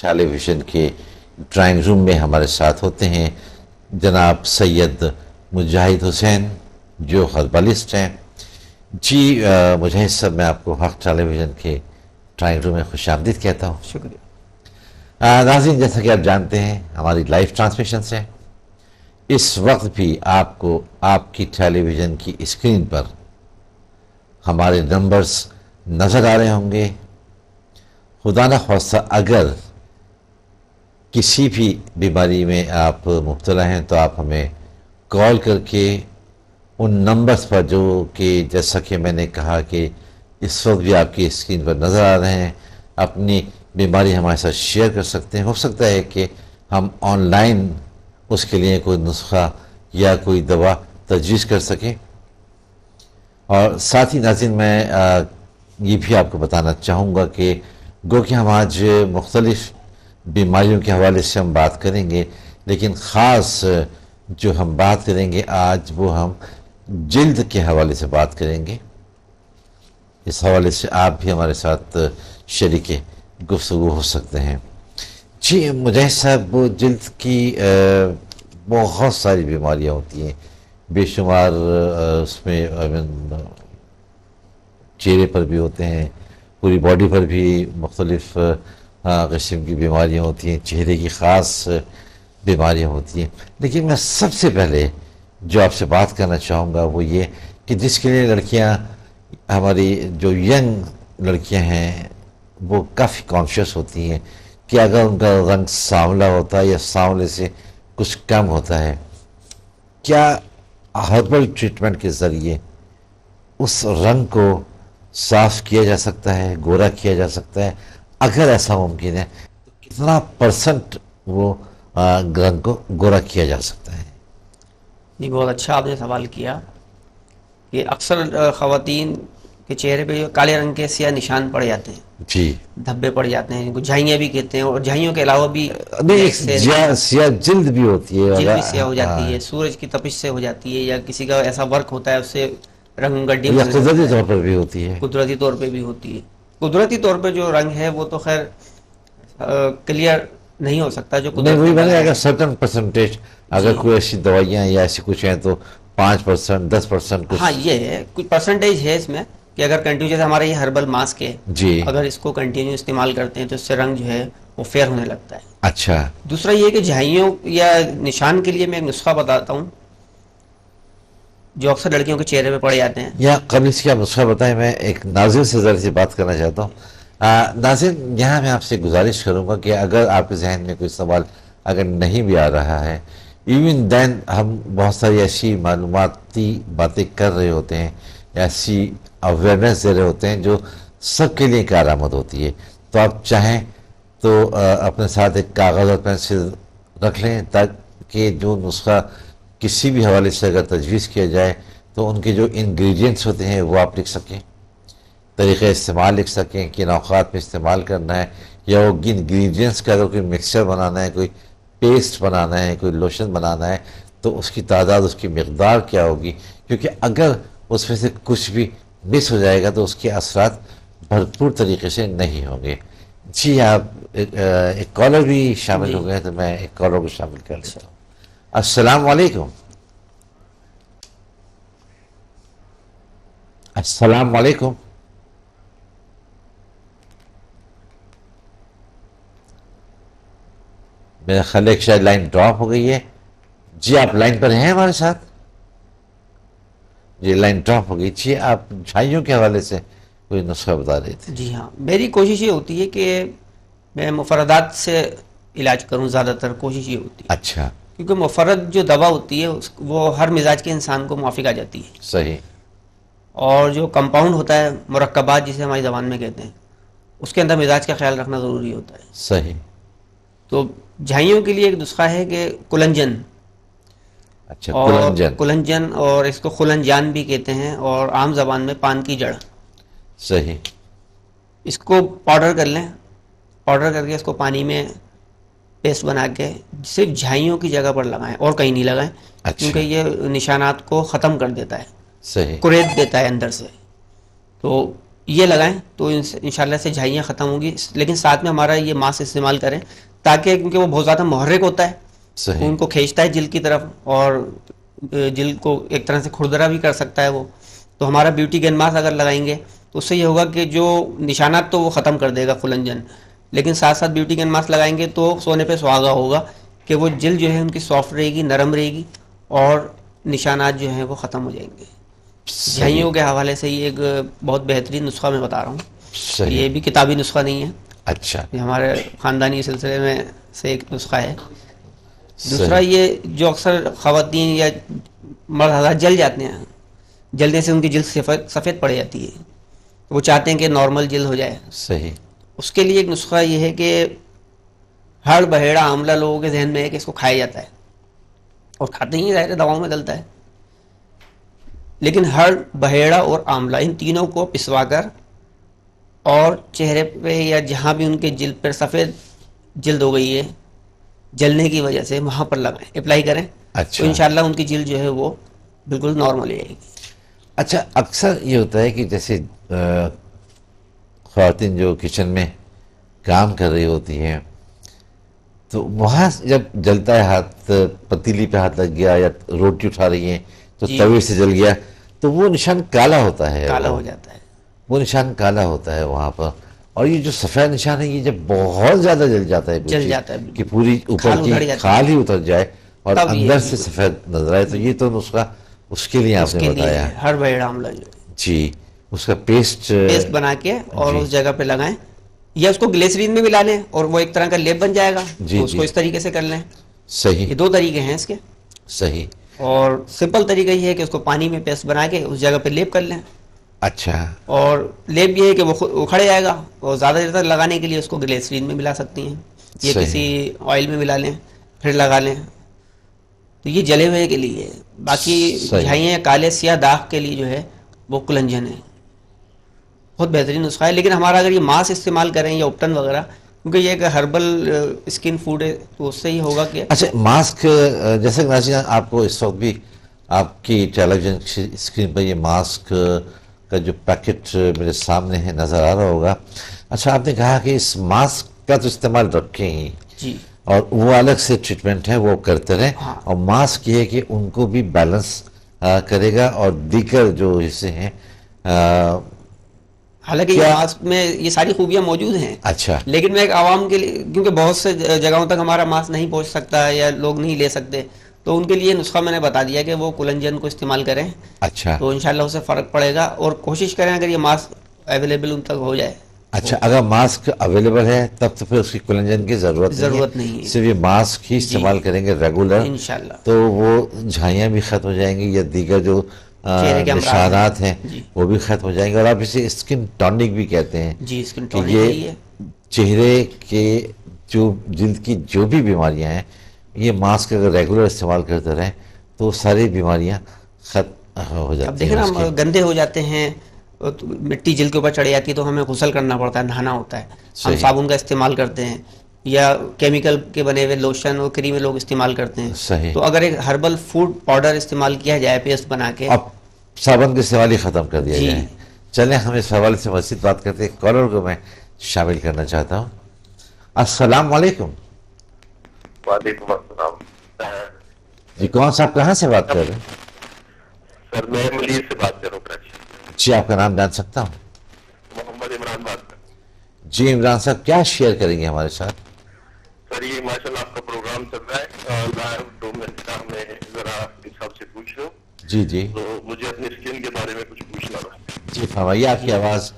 ٹیلی vision کے drawing room میں ہمارے ساتھ ہوتے ہیں جناب سید مجاہد حسین جو ہربلسٹ ہیں. جی مجاہد صاحب، میں آپ کو حق ٹیلی ویژن کے ڈرائنگ روم میں خوش آمدید کہتا ہوں. شکریہ. ناظرین، جیسا کہ آپ جانتے ہیں ہماری لائیو ٹرانسمیشن سے اس وقت بھی آپ کو آپ کی ٹیلی ویژن کی اسکرین پر ہمارے نمبرز نظر آ رہے ہوں گے. خدا نہ خواستہ اگر کسی بھی بیماری میں آپ مبتلا ہیں تو آپ ہمیں کال کر کے ان نمبرز پر جو کہ جیسا کہ میں نے کہا کہ اس وقت بھی آپ کی اسکرین پر نظر آ رہے ہیں اپنی بیماری ہمارے ساتھ شیئر کر سکتے ہیں. ہو سکتا ہے کہ ہم آن لائن اس کے لیے کوئی نسخہ یا کوئی دوا تجویز کر سکیں. اور ساتھ ہی ناظرین میں یہ بھی آپ کو بتانا چاہوں گا کہ گو کہ ہم آج مختلف بیماریوں کے حوالے سے ہم بات کریں گے، لیکن خاص جو ہم بات کریں گے آج وہ ہم جلد کے حوالے سے بات کریں گے. اس حوالے سے آپ بھی ہمارے ساتھ شریک گفتگو ہو سکتے ہیں. جی مجاہد صاحب، وہ جلد کی بہت ساری بیماریاں ہوتی ہیں، بے شمار اس میں چہرے پر بھی ہوتے ہیں، پوری باڈی پر بھی مختلف قسم کی بیماریاں ہوتی ہیں، چہرے کی خاص بیماریاں ہوتی ہیں. لیکن میں سب سے پہلے جو آپ سے بات کرنا چاہوں گا وہ یہ کہ جس کے لیے لڑکیاں، ہماری جو ینگ لڑکیاں ہیں وہ کافی کانشیس ہوتی ہیں کہ اگر ان کا رنگ سانولا ہوتا ہے یا سانولے سے کچھ کم ہوتا ہے، کیا ہربل ٹریٹمنٹ کے ذریعے اس رنگ کو صاف کیا جا سکتا ہے، گورا کیا جا سکتا ہے؟ اگر ایسا ممکن ہے تو کتنا پرسنٹ وہ رنگ کو گورا کیا جا سکتا ہے؟ جی بہت اچھا آپ نے سوال کیا کہ اکثر خواتین کے چہرے پہ کالے رنگ کے سیاہ نشان پڑ جاتے ہیں، جی، دھبے پڑ جاتے ہیں، کو جھائیاں بھی کہتے ہیں، اور جھائیوں کے علاوہ بھی سیاہ جلد بھی ہوتی ہے، جلد بھی سیاہ ہو جاتی ہے، سورج کی تپش سے ہو جاتی ہے، یا کسی کا ایسا ورک ہوتا ہے اس سے رنگ گڈی یا قدرتی طور پر بھی ہوتی ہے. قدرتی طور پہ بھی ہوتی ہے. قدرتی طور پہ جو رنگ ہے وہ تو خیر کلیئر نہیں ہو سکتا، جو نہیں وہی بنے. قدرت اگر سرٹن پرسنٹیج اگر کوئی ایسی دوائیاں یا ایسی کچھ ہیں تو 5%، 10% کچھ. ہاں یہ ہے، کچھ پرسنٹیج ہے اس میں کہ اگر کنٹینیو، جیسے ہمارا یہ ہربل ماسک ہے، جی، اگر اس کو کنٹینیو استعمال کرتے ہیں تو اس سے رنگ جو ہے وہ فیئر ہونے لگتا ہے. اچھا. دوسرا یہ کہ جھائیوں یا نشان کے لیے میں ایک نسخہ بتاتا ہوں جو اکثر لڑکیوں کے چہرے پہ پڑ جاتے ہیں. یا قبل اس کی آپ نسخہ بتائیں، میں ایک ناظرین سے ذرا سی بات کرنا چاہتا ہوں. ناظرین، یہاں میں آپ سے گزارش کروں گا کہ اگر آپ کے ذہن میں کوئی سوال اگر نہیں بھی آ رہا ہے، ایون دین ہم بہت ساری ایسی معلوماتی باتیں کر رہے ہوتے ہیں، ایسی اویئرنیس دے رہے ہوتے ہیں جو سب کے لیے کارآمد ہوتی ہے. تو آپ چاہیں تو اپنے ساتھ ایک کاغذ اور پینسل رکھ لیں تاکہ جو نسخہ کسی بھی حوالے سے اگر تجویز کیا جائے تو ان کے جو انگریڈینٹس ہوتے ہیں وہ آپ لکھ سکیں، طریقہ استعمال لکھ سکیں، کن اوقات میں استعمال کرنا ہے، یا وہ انگریڈینٹس کا اگر کوئی مکسچر بنانا ہے، کوئی پیسٹ بنانا ہے، کوئی لوشن بنانا ہے تو اس کی تعداد، اس کی مقدار کیا ہوگی. کیونکہ اگر اس میں سے کچھ بھی مس ہو جائے گا تو اس کے اثرات بھرپور طریقے سے نہیں ہوں گے. جی آپ ایک کالر بھی شامل ہو گئے تو میں ایک کالر کو شامل کر لیتا ہوں. السلام علیکم. السلام علیکم. میرا خیال ہے کہ شاید لائن ڈراپ ہو گئی ہے. جی آپ لائن پر ہیں ہمارے ساتھ؟ جی لائن ڈراپ ہو گئی. جی آپ جھائیوں کے حوالے سے کوئی نسخہ بتا رہے تھے. جی ہاں، میری کوشش یہ ہوتی ہے کہ میں مفردات سے علاج کروں، زیادہ تر کوشش یہ ہوتی ہے. اچھا. کیونکہ مفرد جو دوا ہوتی ہے وہ ہر مزاج کے انسان کو موافق آ جاتی ہے. صحیح. اور جو کمپاؤنڈ ہوتا ہے، مرکبات جسے ہماری زبان میں کہتے ہیں، اس کے اندر مزاج کا خیال رکھنا ضروری ہوتا ہے. صحیح. تو جھائیوں کے لیے ایک نسخہ ہے کہ کلنجن. اچھا. اور کلنجن، اور اس کو خلنجان بھی کہتے ہیں، اور عام زبان میں پان کی جڑ. صحیح. اس کو پاؤڈر کر لیں، پاؤڈر کر کے اس کو پانی میں پیسٹ بنا کے صرف جھائیوں کی جگہ پر لگائیں اور کہیں نہیں لگائیں. اچھا. کیونکہ یہ نشانات کو ختم کر دیتا ہے. صحیح. کریت دیتا ہے اندر سے. تو یہ لگائیں تو انشاءاللہ سے جھائیاں ختم ہوں گی. لیکن ساتھ میں ہمارا یہ ماسک استعمال کریں تاکہ کیونکہ وہ بہت زیادہ محرک ہوتا ہے, صحیح. ان کو کھینچتا ہے جلد کی طرف اور جلد کو ایک طرح سے کھردرا بھی کر سکتا ہے وہ. تو ہمارا بیوٹی گن ماسک اگر لگائیں گے تو اس سے یہ ہوگا کہ جو نشانات تو وہ ختم کر دے گا فل انجن, لیکن ساتھ ساتھ بیوٹی گن ماسک لگائیں گے تو سونے پہ سہاگا ہوگا کہ وہ جلد جو ہے ان کی سافٹ رہے گی, نرم رہے گی اور نشانات جو ہیں وہ ختم ہو جائیں گے. جھائیوں کے حوالے سے یہ ایک بہت بہترین نسخہ میں بتا رہا ہوں. صحیح. یہ بھی کتابی نسخہ نہیں ہے, اچھا. یہ ہمارے خاندانی سلسلے میں سے ایک نسخہ ہے. دوسرا صحیح. یہ جو اکثر خواتین یا مرد حضرات جل جاتے ہیں, جلنے سے ان کی جلد سفید پڑ جاتی ہے, وہ چاہتے ہیں کہ نارمل جلد ہو جائے. صحیح. اس کے لیے ایک نسخہ یہ ہے کہ ہڑ بہیڑا آملہ لوگوں کے ذہن میں ہے کہ اس کو کھایا جاتا ہے اور کھاتے ہی ظاہر دواؤں میں ڈلتا ہے, لیکن ہڑ بہیڑا اور آملہ ان تینوں کو پسوا کر اور چہرے پہ یا جہاں بھی ان کے جلد پر سفید جلد ہو گئی ہے جلنے کی وجہ سے وہاں پر لگائیں, اپلائی کریں. اچھا. تو انشاءاللہ ان کی جلد جو ہے وہ بالکل نارمل ہو جائے گی. اچھا, اکثر یہ ہوتا ہے کہ جیسے خواتین جو کچن میں کام کر رہی ہوتی ہیں تو وہاں جب جلتا ہے ہاتھ, پتیلی پہ ہاتھ لگ گیا یا روٹی اٹھا رہی ہیں تو توے سے جل گیا تو وہ نشان کالا ہوتا ہے, کالا ہو جاتا ہے, وہ نشان کالا ہوتا ہے وہاں پر. اور یہ جو سفید نشان ہے یہ جب بہت زیادہ جل جاتا ہے کہ پوری اوپر کی کھال ہی اتر جائے اور اندر سے سفید نظر آئے, تو یہ تو نسخہ اس کے لیے آپ نے بتایا. ہر بہیڑا آملہ جی, اس کا پیسٹ بنا کے اور اس جگہ پہ لگائیں یا اس کو گلیسرین میں ملا لیں اور وہ ایک طرح کا لیپ بن جائے گا. تو اس کو اس طریقے سے کر لیں. صحیح. یہ دو طریقے ہیں اس کے. صحیح. اور سمپل طریقہ یہ ہے کہ اس کو پانی میں پیسٹ بنا کے اس جگہ پہ لیپ کر لیں. اچھا. اور لیپ یہ ہے کہ وہ اکھڑ جائے گا اور زیادہ دیر تک لگانے کے لیے اس کو گلیسرین میں ملا سکتی ہیں یا کسی آئل میں ملا لیں پھر لگا لیں. تو یہ جلے ہوئے کے لیے. باقی جھائیاں کالے سیاہ داغ کے لیے جو ہے وہ کلنجن ہے, بہت بہترین نسخہ ہے. لیکن ہمارا اگر یہ ماسک استعمال کریں یا اپٹن وغیرہ, کیونکہ یہ ایک ہربل اسکن فوڈ ہے تو اس سے ہی ہوگا کہ اچھا ماسک جیسے ناظرین آپ کو اس وقت بھی آپ کی ٹیلی ویژن اسکرین پر یہ ماسک کا جو پیکٹ میرے سامنے ہے نظر آ رہا ہوگا. اچھا آپ نے کہا کہ اس ماسک کا تو استعمال رکھیں ہی جی, اور وہ الگ سے ٹریٹمنٹ ہے وہ کرتے رہیں, اور ماسک یہ ہے کہ ان کو بھی بیلنس کرے گا اور دیگر جو حصے ہیں حالانکہ یہ ماسک میں یہ ساری خوبیاں موجود ہیں. اچھا. لیکن میں ایک عوام کے لیے, کیونکہ بہت سے جگہوں تک ہمارا ماسک نہیں پہنچ سکتا یا لوگ نہیں لے سکتے, تو ان کے لیے نسخہ میں نے بتا دیا کہ وہ کلنجن کو استعمال کریں. اچھا. تو انشاءاللہ اسے فرق پڑے گا اور کوشش کریں اگر یہ ماسک اویلیبل ان تک ہو جائے. اچھا, اگر ماسک اویلیبل ہے تب تو پھر اس کی کلنجن کی ضرورت نہیں ہے, صرف یہ ماسک ہی استعمال کریں گے ریگولر انشاءاللہ, تو وہ جھائیاں بھی ختم ہو جائیں گی یا دیگر جو نشانات ہیں وہ بھی ختم ہو جائیں گے. اور آپ اسے اسکن ٹونک بھی کہتے ہیں. جی, اسکن کہ ٹونک یہ چہرے کے جو جلد کی جو بھی بیماریاں ہیں یہ ماسک اگر ریگولر استعمال کرتے رہیں تو ساری بیماریاں ختم ہو جاتی ہیں. اب دیکھیں نا, گندے ہو جاتے ہیں, مٹی جلد کے اوپر چڑھ جاتی ہے تو ہمیں غسل کرنا پڑتا ہے, نہانا ہوتا ہے, ہم صابن کا استعمال کرتے ہیں یا کیمیکل کے بنے ہوئے لوشن اور کریمیں لوگ استعمال کرتے ہیں. صحیح. تو اگر ایک ہربل فوڈ پاؤڈر استعمال کیا جائے پیسٹ بنا کے, اب صابن کے استعمال ہی ختم کر دیا جائے. چلیں ہم اس حوالے سے مزید بات کرتے ہیں. کالر کو میں شامل کرنا چاہتا ہوں. السلام علیکم. وعلیکم السلام. جی کون صاحب کہاں سے بات کر رہے ہیں؟ سر میں ملیر سے بات کر رہا ہوں. جی آپ کا نام جان سکتا ہوں؟ محمد عمران بات کر. جی عمران صاحب کیا شیئر کریں گے ہمارے ساتھ؟ سر یہ ماشاءاللہ آپ کا پروگرام چل رہا ہے اور 2 منٹ کا میں ذرا صاحب سے پوچھ رہا ہوں. جی جی. تو مجھے اپنی اسکن کے بارے میں کچھ پوچھنا تھا. جی فرمائیے, آپ کی آواز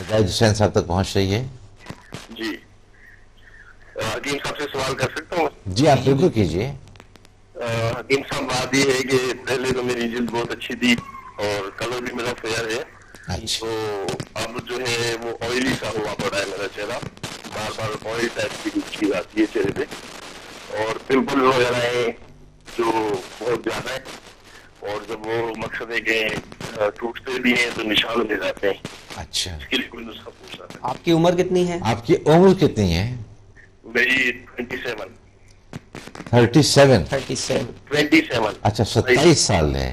زاہد حسین صاحب تک پہنچ رہی ہے. جی حکیم صاحب سے سوال کر سکتا ہوں؟ جی آپ بالکل کیجیے. حکیم صاحب بات یہ ہے کہ پہلے تو میری جلد بہت اچھی تھی اور کلر بھی میرا فیئر ہے. تو اب جو ہے وہ آئلی سا ہوا پڑا ہے میرا چہرہ, بار بار آئل ٹائپ کی کچھ چیز آتی ہے چہرے پہ, اور پمپل وغیرہ ہیں جو بہت زیادہ ہے, اور جب وہ مقصد ہے کہ ٹوٹتے بھی ہیں تو نشان لے جاتے ہیں. اچھا, اس کے لیے کوئی نسخہ پوچھنا تھا. آپ کی عمر کتنی ہے؟ آپ کی عمر کتنی ہے؟ میری 27. 37. 37. 27. اچھا 27 سال ہے.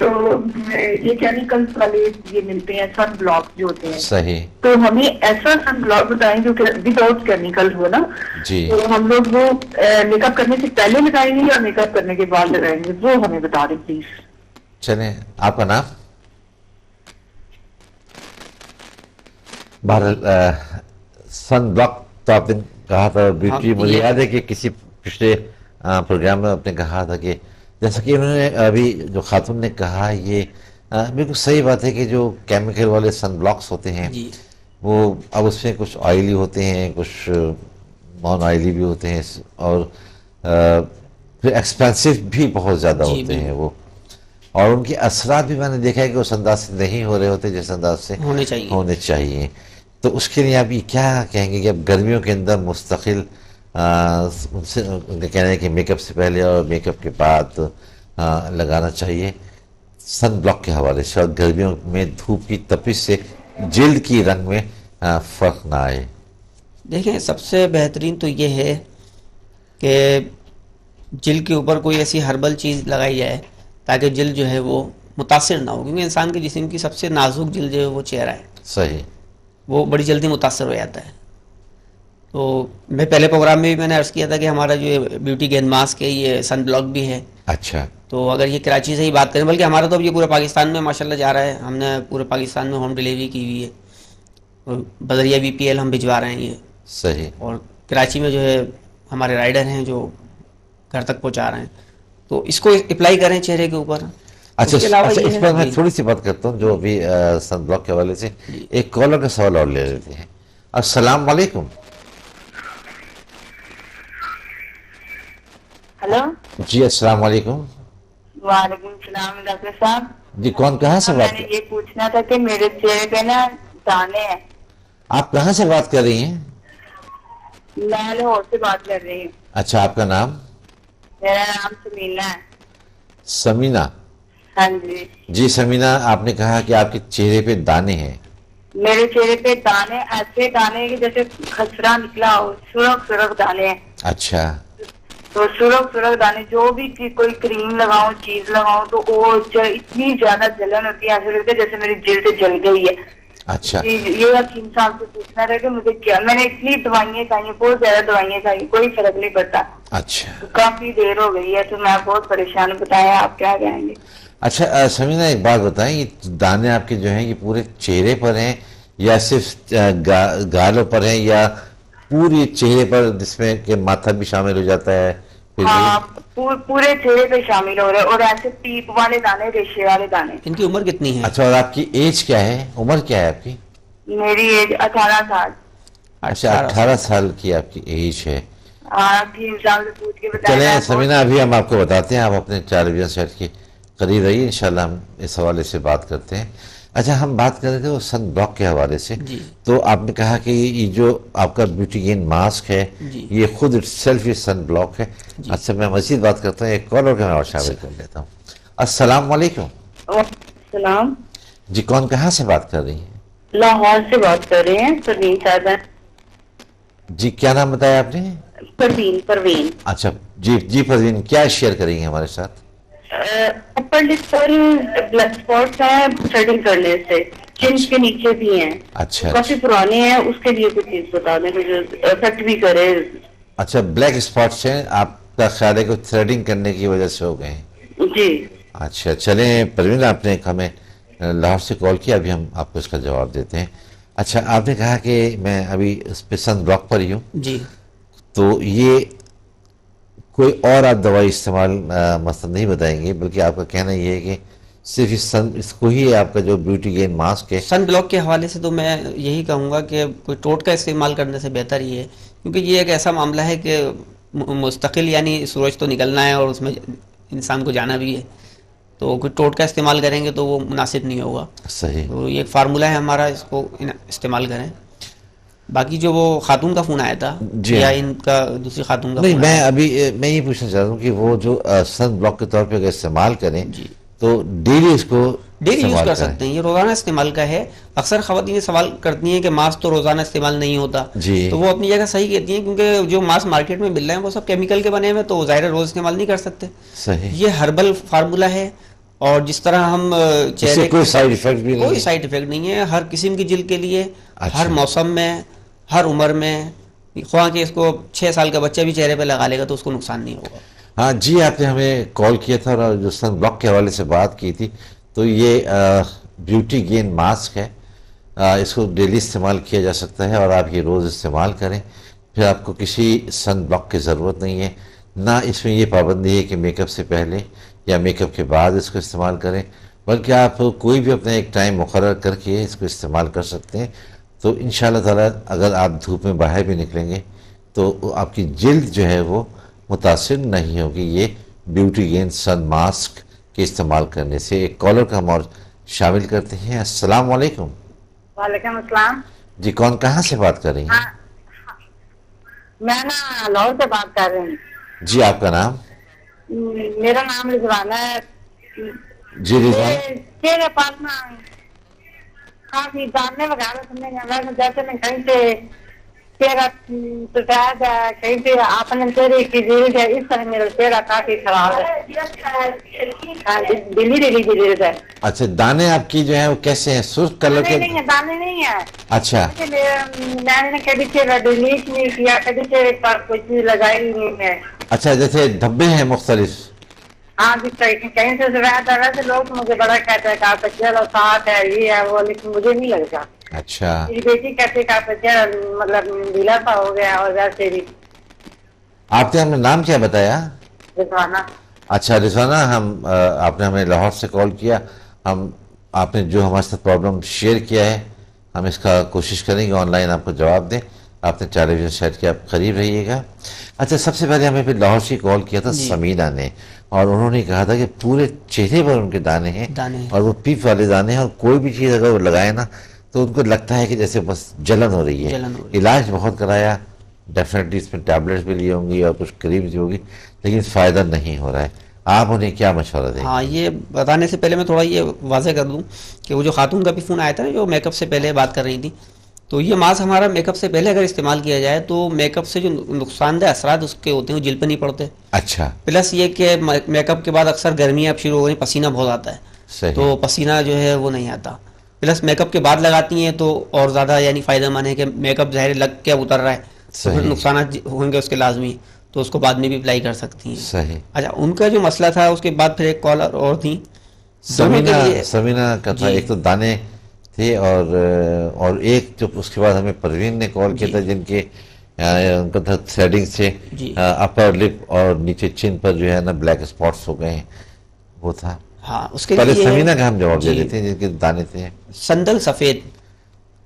تو یہ کیمیکلز والے یہ ملتے ہیں سن بلاک جو ہوتے ہیں. صحیح. تو ہمیں ایسا سن بلاک بتائیں جو کہ وداؤٹ کیمیکل ہو نا. جی. تو ہم لوگ وہ میک اپ کرنے سے پہلے لگائیں گے یا میک اپ کرنے کے بعد لگائیں گے, وہ ہمیں بتا دیں پلیز. چلیں, آپ کا نام؟ بہرحال سن بلاک تو آپ نے کہا تھا بیوٹی, مجھے یاد ہے کہ کسی پچھلے پروگرام میں آپ نے کہا تھا کہ جیسا کہ انہوں نے ابھی جو خاتون نے کہا, یہ بالکل صحیح بات ہے کہ جو کیمیکل والے سن بلاکس ہوتے ہیں وہ اب اس میں کچھ آئلی ہوتے ہیں, کچھ نان آئلی بھی ہوتے ہیں, اور پھر ایکسپینسو بھی بہت زیادہ ہوتے ہیں وہ, اور ان کے اثرات بھی میں نے دیکھا ہے کہ اس انداز سے نہیں ہو رہے ہوتے جس انداز سے ہونے چاہیے. تو اس کے لیے آپ یہ کیا کہیں گے کہ اب گرمیوں کے اندر مستقل ان سے ان کا کہنا ہے کہ میک اپ سے پہلے اور میک اپ کے بعد لگانا چاہیے سن بلاک کے حوالے سے, اور گرمیوں میں دھوپ کی تپش سے جلد کی رنگ میں فرق نہ آئے؟ دیکھیں, سب سے بہترین تو یہ ہے کہ جلد کے اوپر کوئی ایسی ہربل چیز لگائی جائے تاکہ جلد جو ہے وہ متاثر نہ ہو, کیونکہ انسان کے جسم کی سب سے نازک جلد جو ہے وہ چہرہ ہے. صحیح. وہ بڑی جلدی متاثر ہو جاتا ہے. تو میں پہلے پروگرام میں بھی میں نے عرض کیا تھا کہ ہمارا جو بیوٹی گین ماسک ہے یہ سن بلاک بھی ہے. اچھا. تو اگر یہ کراچی سے ہی بات کریں, بلکہ ہمارا تو اب یہ پورے پاکستان میں ماشاءاللہ جا رہا ہے, ہم نے پورے پاکستان میں ہوم ڈیلیوری کی ہوئی ہے, بذریعہ BPL ہم بھجوا رہے ہیں یہ. صحیح. اور کراچی میں جو ہے ہمارے رائڈر ہیں جو گھر تک پہنچا رہے ہیں, تو اس کو اپلائی کریں چہرے کے اوپر. اچھا, اس پر میں تھوڑی سی بات کرتا ہوں جو ابھی سن بلاک کے حوالے سے ایک کالر کا سوال اور لے لیتے ہیں. السلام علیکم. ہلو. جی السلام علیکم. وعلیکم السلام ڈاکٹر صاحب. جی کون, کہاں سے بات؟ میں نے یہ پوچھنا تھا کہ میرے چہرے پہ نا دانے ہیں. آپ کہاں سے بات کر رہی ہیں؟ میں لاہور سے بات کر رہی ہوں. اچھا, آپ کا نام؟ میرا نام سمینا ہے. سمینا. ہاں جی. جی سمینا, آپ نے کہا کہ آپ کے چہرے پہ دانے ہیں. میرے چہرے پہ دانے ایسے دانے کہ جیسے خسرا نکلا ہو, سرخ سرخ دانے ہیں. اچھا. تو سرخ سرخ دانے, جو بھی کوئی کریم لگاؤں چیز لگاؤں تو وہ اتنی زیادہ جلن ہوتی ہے, ایسے لگتا ہے جیسے میری جلد جل گئی ہے. اچھا. یہ حکیم صاحب سے پوچھنا رہا کہ مجھے کیا, میں نے اتنی دوائیں کھائی, بہت زیادہ دوائیں کھائی, کوئی فرق نہیں پڑتا. اچھا. کافی دیر ہو گئی ہے تو میں بہت پریشان, بتائیں آپ کیا کہیں گے. اچھا سمینا, ایک بات بتائیں, یہ دانے آپ کے جو ہیں یہ پورے چہرے پر ہیں یا صرف گالوں پر ہیں یا پورے چہرے پر جس میں کہ ماتھا بھی شامل ہو جاتا ہے؟ ہاں پورے چہرے پہ شامل ہو رہے ہیں, اور ایسے پیپ والے دانے, ریشے والے دانے. ان کی عمر کتنی ہے؟ اچھا, اور آپ کی ایج کیا ہے, عمر کیا ہے آپ کی؟ میری ایج 18 سال. اچھا, 18 سال کی آپ کی ایج ہے. چلیں چلیں سمینا, ابھی ہم آپ کو بتاتے ہیں, آپ اپنے ٹیلیویژن سیٹ کے قریب رہیے, انشاءاللہ ہم اس حوالے سے بات کرتے ہیں. اچھا, ہم بات کر رہے تھے وہ سن بلاک کے حوالے سے. تو آپ نے کہا کہ یہ جو آپ کا بیوٹی گین ماسک ہے یہ خود اٹ سیلف یہ سن بلاک ہے. اچھا, میں مزید بات کرتا ہوں, ایک کالر کا میں اور شامل کر لیتا ہوں. السلام علیکم. السلام. جی کون, کہاں سے بات کر رہی ہیں؟ لاہور سے بات کر رہے ہیں, پروین صاحب. جی کیا نام بتایا آپ نے؟ پروین. اچھا جی. جی پروین, کیا شیئر کریں گے ہمارے ساتھ؟ اپر لپ پر بلیک اسپاٹس ہیں تھریڈنگ کرنے سے, چن کے نیچے بھی ہیں. اچھا, کافی پرانے ہیں, اس کے لیے کچھ چیز بتا دیں جو افیکٹ بھی کرے. اچھا, بلیک اسپاٹس ہیں, آپ کا خیال ہے کہ تھریڈنگ کرنے کی وجہ سے ہو گئے ہیں؟ جی. اچھا, چلیں پروین, آپ نے ہمیں لاہور سے کال کیا, ابھی ہم آپ کو اس کا جواب دیتے ہیں. اچھا, آپ نے کہا کہ میں ابھی اس پہ سن بلاک پر ہی ہوں. جی. تو یہ کوئی اور آپ دوائی استعمال مثلا نہیں بتائیں گے, بلکہ آپ کا کہنا یہ ہے کہ صرف اس کو ہی آپ کا جو بیوٹی گین ماسک ہے. سن بلاک کے حوالے سے تو میں یہی کہوں گا کہ کوئی ٹوٹکا استعمال کرنے سے بہتر ہی ہے, کیونکہ یہ ایک ایسا معاملہ ہے کہ مستقل یعنی سورج تو نکلنا ہے اور اس میں انسان کو جانا بھی ہے, تو کوئی ٹوٹکا استعمال کریں گے تو وہ مناسب نہیں ہوگا. صحیح. تو یہ ایک فارمولہ ہے ہمارا, اس کو استعمال کریں. باقی جو وہ خاتون کا فون آیا تھا یا ان کا دوسری خاتون کا نہیں, میں ابھی میں یہ پوچھنا چاہتا ہوں کہ وہ جو سن بلاک کے طور پہ اگر استعمال کریں تو ڈیلی اس کو ڈیلی یوز کر سکتے ہیں, یہ روزانہ استعمال کا ہے. اکثر خواتین سوال کرتی ہیں کہ ماسک تو روزانہ استعمال نہیں ہوتا, تو وہ اپنی جگہ صحیح کہتی ہیں, کیونکہ جو ماسک مارکیٹ میں مل رہے ہیں وہ سب کیمیکل کے بنے ہوئے, تو ظاہر روز استعمال نہیں کر سکتے. صحیح. یہ ہربل فارمولہ ہے اور جس طرح ہم چہرے کوئی سائیڈ افیکٹ بھی نہیں کوئی سائیڈ افیکٹ نہیں ہے، ہر قسم کی جلد کے لیے، اچھا۔ ہر موسم میں، ہر عمر میں، خواہ کہ اس کو 6 سال کا بچہ بھی چہرے پہ لگا لے گا تو اس کو نقصان نہیں ہوگا۔ ہاں جی، آپ نے ہمیں کال کیا تھا اور جو سن بلاک کے حوالے سے بات کی تھی، تو یہ بیوٹی گین ماسک ہے، اس کو ڈیلی استعمال کیا جا سکتا ہے اور آپ یہ روز استعمال کریں، پھر آپ کو کسی سن بلاک کی ضرورت نہیں ہے، نہ اس میں یہ پابندی ہے کہ میک اپ سے پہلے یا میک اپ کے بعد اس کو استعمال کریں، بلکہ آپ کوئی بھی اپنا ایک ٹائم مقرر کر کے اس کو استعمال کر سکتے ہیں۔ تو انشاءاللہ تعالیٰ اگر آپ دھوپ میں باہر بھی نکلیں گے تو آپ کی جلد جو ہے وہ متاثر نہیں ہوگی یہ بیوٹی گین سن ماسک کے استعمال کرنے سے۔ ایک کالر کا ہم اور شامل کرتے ہیں۔ السلام علیکم۔ وعلیکم السلام جی، کون کہاں سے بات کر رہی ہیں؟ میں نا لاہور سے بات کر رہی ہوں۔ جی، آپ کا نام؟ میرا نام رضوانہ ہے۔ جی رضوانہ، چہرے پاس نا کافی دانے وغیرہ سننے میں جیسے میں کہیں سے چہرہ سفید ہے، کہیں سے اپنے چہرے کی جلد ہے، اس طرح میرا چہرہ کافی خراب ہے، ڈیلی ڈیلی کی جلد ہے۔ اچھا، دانے آپ کی جو ہیں وہ کیسے ہیں؟ سرخ کلر کے؟ نہیں ہے، دانے نہیں ہے۔ اچھا میں نے کبھی چہرہ ڈیلیٹ نہیں کیا، کبھی چہرے پر کوئی چیز لگائی نہیں ہے۔ اچھا، جیسے دھبے ہیں مختلف؟ ہاں جی، کہیں سے سفید ہے، ویسے لوگ مجھے بڑا کہتے ہیں کہ آپ کا چہرہ صاف ہے، یہ ہے وہ، لیکن مجھے نہیں لگتا۔ اچھا، میری بیٹی کہتے کہ آپ کا چہرہ مطلب ڈھیلا سا ہو گیا، اور ویسے بھی۔ آپ نے ہمیں نام کیا بتایا؟ رضوانہ۔ اچھا رضوانہ، آپ نے ہمیں لاہور سے کال کیا، آپ نے جو ہمارے ساتھ پرابلم شیئر کیا ہے، ہم اس کا کوشش کریں گے آن لائن آپ کو جواب دیں۔ آپ نے ٹیلی ویژن سیٹ کے آپ قریب رہیے گا۔ اچھا، سب سے پہلے ہمیں پھر لاہور سے کال کیا تھا سمینہ نے، اور انہوں نے کہا تھا کہ پورے چہرے پر ان کے دانے ہیں، اور وہ پیپ والے دانے ہیں، اور کوئی بھی چیز اگر وہ لگائے نا تو ان کو لگتا ہے کہ جیسے بس جلن ہو رہی ہے۔ علاج بہت کرایا، ڈیفینیٹلی اس میں ٹیبلٹس بھی لی ہوں گی اور کچھ کریم بھی ہوگی، لیکن فائدہ نہیں ہو رہا ہے۔ آپ انہیں کیا مشورہ دیں؟ ہاں، یہ بتانے سے پہلے میں تھوڑا یہ واضح کر دوں کہ وہ جو خاتون کا بھی فون آیا تھا نا جو میک اپ سے پہلے بات کر رہی تھی، تو یہ ماسک ہمارا میک اپ سے پہلے اگر استعمال کیا جائے تو میک اپ سے جو نقصان دہ اثرات اس کے ہوتے ہیں وہ جلد پہ نہیں پڑتے۔ اچھا، پلس یہ کہ میک اپ کے بعد اکثر گرمیاں اب شروع ہو گئی، پسینہ بہت آتا ہے، صحیح، تو پسینہ جو ہے وہ نہیں آتا۔ پلس میک اپ کے بعد لگاتی ہیں تو اور زیادہ یعنی فائدہ مند ہے کہ میک اپ ظاہر لگ کے اتر رہا ہے، تو پھر نقصانات ہوں گے اس کے لازمی، تو اس کو بعد میں بھی اپلائی کر سکتی ہیں۔ صحیح۔ اچھا، ان کا جو مسئلہ تھا اس کے بعد پھر ایک کالر اور تھی سمینہ کا تھا، ایک تو دانے تھے اور ایک جو اس کے بعد ہمیں پروین نے کال کیا تھا جن کے ان کا تھا تھریڈنگ سے اپر لپ اور نیچے چن پر جو ہے نا بلیک اسپاٹس ہو گئے ہیں، وہ تھا۔ ہاں، اس کے پہلے لیے سمینہ کا ہم جواب دے دیتے ہیں جن کے دانے تھے۔ سندل سفید،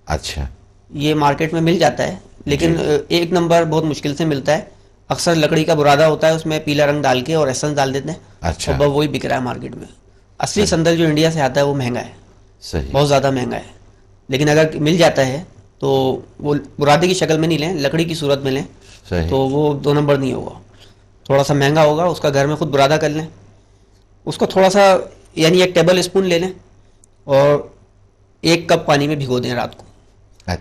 اچھا، یہ مارکیٹ میں مل جاتا ہے، لیکن ایک نمبر بہت مشکل سے ملتا ہے، اکثر لکڑی کا برادہ ہوتا ہے، اس میں پیلا رنگ ڈال کے اور ایسنس ڈال دیتے ہیں، اچھا، اور وہی بک رہا ہے مارکیٹ میں۔ اصلی سندل جو انڈیا سے آتا ہے وہ مہنگا ہے، صحیح، بہت زیادہ مہنگا ہے، لیکن اگر مل جاتا ہے تو وہ برادے کی شکل میں نہیں لیں، لکڑی کی صورت میں لیں تو وہ 2 نمبر نہیں ہوگا، تھوڑا سا مہنگا ہوگا، اس کا گھر میں خود برادہ کر لیں، اس کو تھوڑا سا یعنی 1 ٹیبل اسپون لے لیں اور 1 کپ پانی میں بھگو دیں رات کو،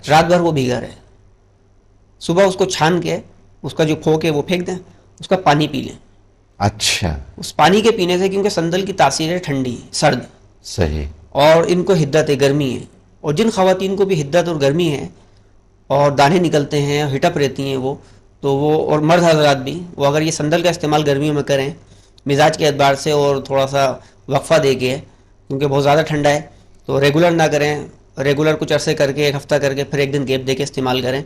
رات بھر وہ بھیگا رہے، صبح اس کو چھان کے اس کا جو پھوک ہے وہ پھینک دیں، اس کا پانی پی لیں۔ اچھا، اس پانی کے پینے سے کیونکہ سندل کی تاثیر ہے ٹھنڈی سرد، صحیح، اور ان کو حدت ہے، گرمی ہے، اور جن خواتین کو بھی حدت اور گرمی ہے اور دانے نکلتے ہیں، ہٹپ رہتی ہیں وہ، تو وہ اور مرد حضرات بھی وہ اگر یہ سندل کا استعمال گرمیوں میں کریں مزاج کے اعتبار سے اور تھوڑا سا وقفہ دے کے، کیونکہ بہت زیادہ ٹھنڈا ہے تو ریگولر نہ کریں، ریگولر کچھ عرصے کر کے 1 ہفتہ کر کے پھر 1 دن گیپ دے کے استعمال کریں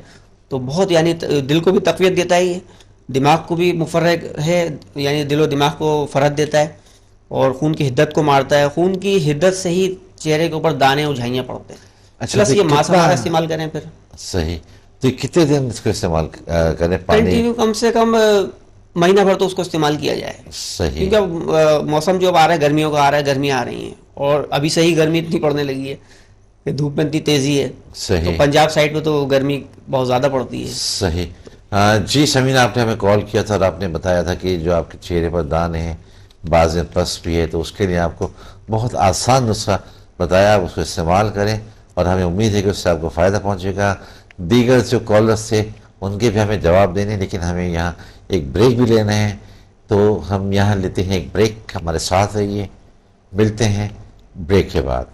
تو بہت یعنی دل کو بھی تقویت دیتا ہے، یہ دماغ کو بھی مفرغ ہے، یعنی دل و دماغ کو فرحت دیتا ہے اور خون کی حدت کو مارتا ہے، خون کی حدت سے ہی چہرے کے اوپر دانے اور جھائیاں پڑتے ہیں۔ اچھا، یہ ماسک ہمارا استعمال کریں پھر صحیح، تو کتنے دن اس کو استعمال کریں؟ پانی کنٹینیو کم سے کم مہینہ بھر تو اس کو استعمال کیا جائے، صحیح، کیونکہ موسم جو اب آ رہا ہے گرمیوں کا آ رہا ہے، گرمیاں آ رہی ہیں اور ابھی سے ہی گرمی اتنی پڑنے لگی ہے کہ دھوپ میں اتنی تیزی ہے، تو پنجاب سائڈ میں تو گرمی بہت زیادہ پڑتی ہے۔ صحیح۔ جی سمینہ، آپ نے ہمیں کال کیا تھا اور آپ نے بتایا تھا کہ جو آپ کے چہرے پر دانے ہیں، بعض میں پس بھی ہے، تو اس کے لیے آپ کو بہت آسان نسخہ بتایا، آپ اس کو استعمال کریں اور ہمیں امید ہے کہ اس سے آپ کو فائدہ پہنچے گا۔ دیگر جو کالرز تھے ان کے بھی ہمیں جواب دینے، لیکن ہمیں یہاں ایک بریک بھی لینا ہے، تو ہم یہاں لیتے ہیں ایک بریک، ہمارے ساتھ رہیے، ملتے ہیں بریک کے بعد.